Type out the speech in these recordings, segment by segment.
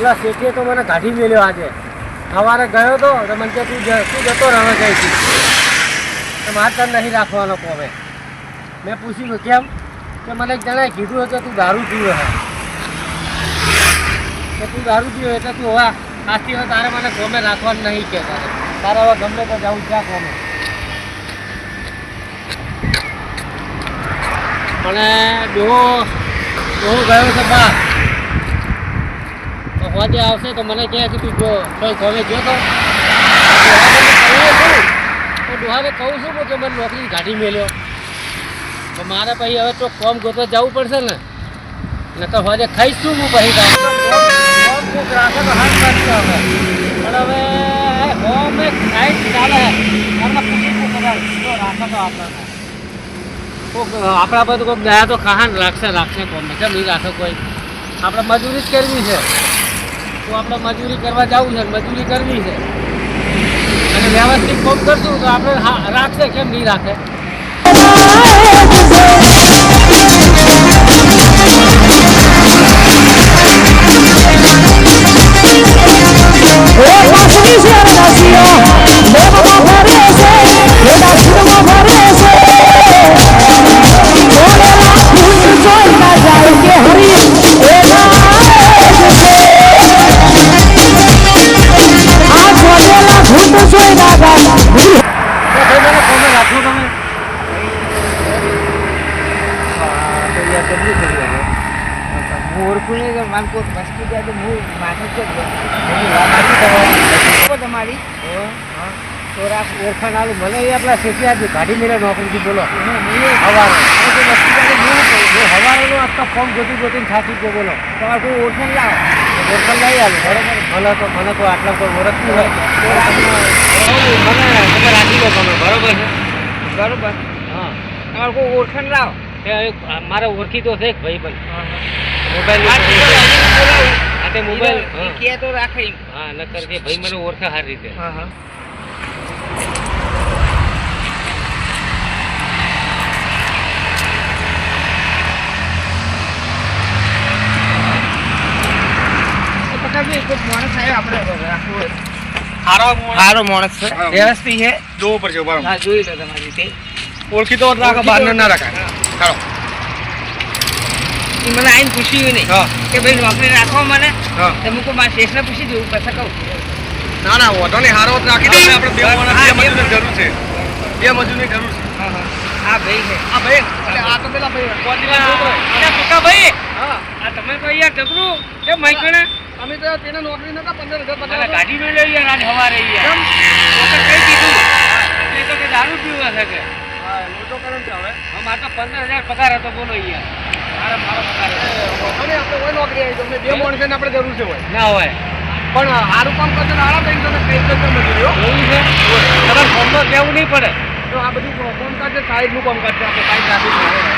પેલા શેઠે તો મને કાઢી મેલ્યો આજે. સવારે ગયો તો મને કે તું જતો રહે કઈથી તો મારે તને નહીં રાખવાનો કોમે. મેં પૂછ્યું કેમ કે મને એક જણાએ કીધું કે તું દારૂ પીવો હે કે તું દારૂ પીવો એટલે તું હવે આજથી હવે તારે મને કોમે રાખવાનું નહીં કે તારે હવે ગમે તો જવું ક્યાં કોમે. મને ડોહો ગયો છે બા તો હોજે આવશે તો મને કહે છે તું જો કોઈ કોમે ગયો તો ડોહાને કહું છું કે મને નોકરી કાઢી મેલ્યો તો મારે પછી હવે તો કોમ ગોતો જવું પડશે ને નકર હોજે ખાઈશું હું પછી રાખે તો હાથ કાઢશે હવે પણ હવે હોમ એક સાઈડ ચાલે એમાં પૂછી રાખે તો આપણા બધું કોઈક દયા તો ખાહાન રાખશે કોમ કેમ નહીં રાખે કોઈ. આપણે મજૂરી જ કરવી છે તો આપણે મજૂરી કરવા જવું છે મજૂરી કરવી છે અને વ્યવસ્થિત કોમ કરશું તો આપણે રાખશે કેમ નહીં રાખે. તમારી ઓળખાણ આલું મને એટલા શેઠી આપી ગાડી મેળે નોકરીથી બોલો સવારે સવારેનો આખા ફોર્મ ગોતીને થાકી ગયો બોલો તમારે કોઈ ઓળખાણ લાવો ઓળખાણ લઈ આવ્યું બરોબર મને કોઈ આટલા કોઈ ઓળખતું હોય મને તમે રાખી લો તમે બરોબર છે બરોબર હા તમારે કોઈ ઓળખાણ લાવો મારે ઓળખી તો છે ભાઈ પણ મોબાઈલ કે તો રાખે હા નકર કે ભાઈ મને ઓળખે સારી રીતે સારો માણસ છે વ્યવસ્થિત છે જોવું પડશે જોઈ લો તમારી ઓળખી તો રાખો બહાર ના રાખાય ચાલો મને આઈને પૂછ્યું નહીં કે ભાઈ નોકરી રાખો મને તો હું કોઈ મારા શેઠને પૂછી દઉં પછી કહું ના વધો નહીં હારો રાખી દે આપણે બે મજૂરની જરૂર છે બે મજૂરની જરૂર છે હા ભાઈ છે હા ભાઈ એટલે આ તો પેલા ભાઈ ટૂંકા ભાઈ હા આ તમે તો યાર જબરું કેમ માઈકણે અમે તો તેને નોકરી નતા 15,000 પગાર ગાડી મેં લઈ યાર આજ હવારે યાર કઈ કીધું એ તો કે દારૂ પીવા છે કે હા મોટો કારણ છે હવે મારે તો 15,000 પગાર હતો બોલો યાર મારો પગાર આપણે કોઈ નોકરી આવી તમને બે માણસોને આપણે જરૂર છે હોય ના હોય પણ સારું કામ કરશે ને આરામ થઈને તમે કઈ જગ્યા મજૂરી એવું છે તમારે ફોનમાં કહેવું નહીં પડે તો આ બધું કામકાજ છે સાઈડનું કામકાજ છે આપણે સાઈડ રાખી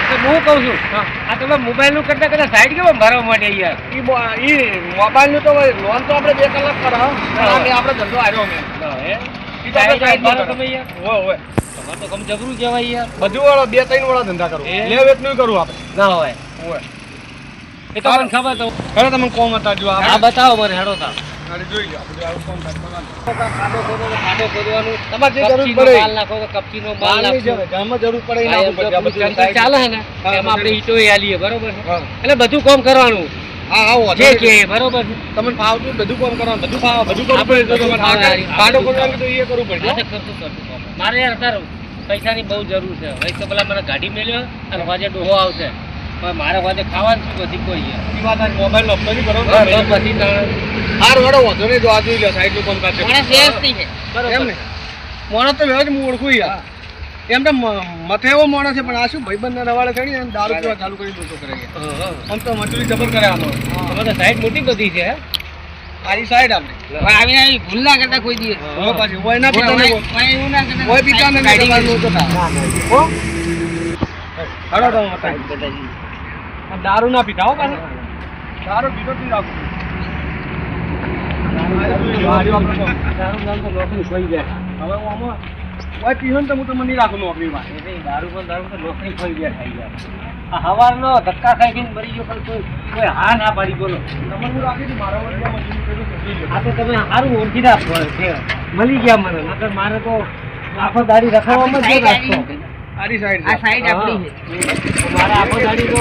તો હું કહું છું આ તમે મોબાઈલનું કરતા કદાચ સાઈડ કેમ ભરવા માટે યાર એ મોબાઈલનું તો લોન તો આપણે 2 કલાક કરાવો આપણે ધંધો આવ્યો અમે તમે યાર હોય તમારે તો કમ જબરું કહેવાય યાર બધું વાળો 2-3 વાળા ધંધા કરું લે વેચ નહીં કરું આપણે ના હોય એ તો મને ખબર તો હેડો તમે કોમ હતા જો આ બતાવો મને હેડો તા જોઈ લો આપણે આવું કોમ ખાડો ખોદવાનું તમારે જે જરૂર પડે માલ નાખો તો કપચીનો માલ નાખો ગામમાં જરૂર પડે એ નાખો ચાલે ને એમાં આપણે ઈટો આલીએ બરોબર છે એટલે બધું કામ કરવાનું હા જે કે બરોબર છે તમને ફાવતું બધું કામ કરવાનું બધું કરવું પડે તો તમારે ખાડો ખોદવાનું તો એ કરવું પડે મારે યાર અત્યારે પૈસાની બહુ જરૂર છે ભાઈ તો પેલા મને ગાડી મેલ્યો અને વાજે ડોહો આવશે મારે વાજે ખાવાનું શું બધી કોઈ મોબાઈલ નો બધી બરોબર બધી હાર વડો વધુ નહીં જો આ જોઈ લો સાઈડ નું કામ કાઢે એમ ને માણસ તો વ્યવહાર હું ઓળખું યાર એમ તો મથે એવો માણસ છે પણ આ શું ભાઈબંધ ના રવાડે ચડી ને દારૂ પીવા ચાલુ કરી દોતો કરે આમ તો મજૂરી જબર કરે આમાં સાઈડ મોટી બધી છે આરી સાઈડ આપણે આવીને આવી ભૂલ ના કરતા કોઈ દિવસ પાછી હોય ના પીતા ને એવું ના કરતા હોય પીતા ને ગાડી નું તો ના હો હડો તો બતાવી દારૂ ના પીતા હો પાછું દારૂ પીતો પી રાખો દારૂ નામ તો નોકરી થઈ જાય હવે હું આમાં ઓય પીવો ને તો હું તમને નહીં રાખું નોકરીમાં. દારૂ તો નોકરી ખોઈ ગયા ખાઈ ગયા. આ હવારનો ધક્કા ખાઈ ગઈને મરી ગયો, પણ કોઈ હા ના પાડી બોલો. તમને હું રાખી દઉં, મારા વડે જ્યાં મજૂરી કર્યું છે સમજી લો. આ તો તમે સારું ઓળખીતા મળી ગયા મને, નકર મારે તો આખો દાડી રખડવામાં જ રાખતો. આરી સાઈડ આ સાઈડ આપણી છે. મારા આખો દાડી તો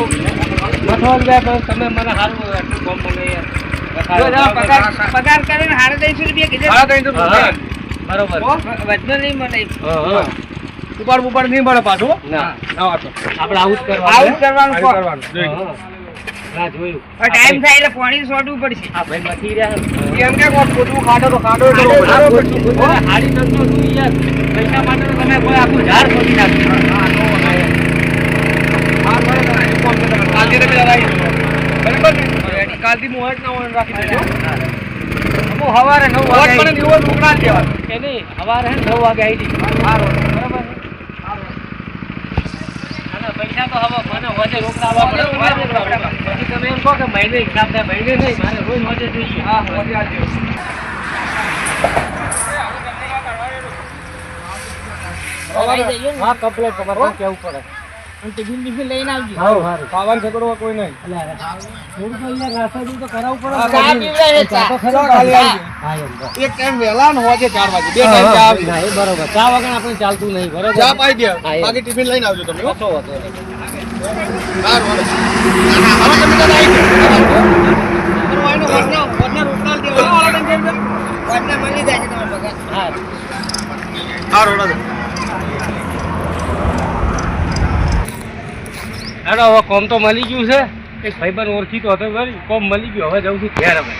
મથવા ગયા, તો તમે મને સારું આટલું કામ મને જો પગાર કરે ને 350 રૂપિયા કીધે. બરોબર. વધનો નહીં મળે. ઉપાડ નહીં મળે પાછું. ના ના વાંચો. આપણે આવું જ આવું જ કરવાનું. કરવાનું. ના જોયું. ટાઈમ થાય એટલે પાણી સોટવું પડશે. આ ભાઈ મથી રહ્યા એમ કે ખોટું ખાડો તો ખાડો હાડી નંતો તું યાર પૈસા માટે તો તમે કોઈ આખું ઝાડ ખોટી નાખ્યું. કાલથી તમે લડાઈ બરાબર ને? કાલથી મોહક ના હોય રાખી દેજો. સવારે 9 વાગે મને દીવો ઢોકળા જ દેવાના. કે નહીં સવારે 9 વાગે આવી જઈશ. બરાબર અને પૈસા તો હવે મને વજે રોકડા આપવા પડે. પછી તમે એમ કહો કે મહિને હિસાબ થાય. મહિને નહીં, મારે રોજ વજે જોઈએ. હા મોજે આ દેવો. હા કમ્પ્લેટ તમારે કેવું પડે. ટિફિન બિફિન લઈને આવજો. હા સારું. ખાવાનું ઝઘડવા કોઈ નહીં. થોડું તો અહીંયા નાસ્તા તો કરાવવું પડે. ચા પીવડાવે, ચા. તો ખરી ચા ખાલી હા, આવી એમ તો. એક ટાઈમ વહેલા ને હોજે 4 વાગે. 2 ટાઈમ ચા આવી. ના, એ બરોબર. ચા વગર આપણે ચાલતું નહીં. બરોબર. ચા પાઈ દે. હા, એ. બાકી ટિફિન લઈને આવજો તમે. હો. કશો વાંધો નહીં. સારું હાલો. હવે તમે તો આવી ગયા. વાયનો વરના રોટલા દેવા વાળા ટેન્શન છે. વધના મળી જાય છે તમારો પગાર. હા. હા રોડા. હેડો હવે કોમ તો મળી ગયું છે. એક ભાઈબંધ ઓળખીતો હતો, કોમ મળી ગયું. હવે જઉં છું ઘેર હવે.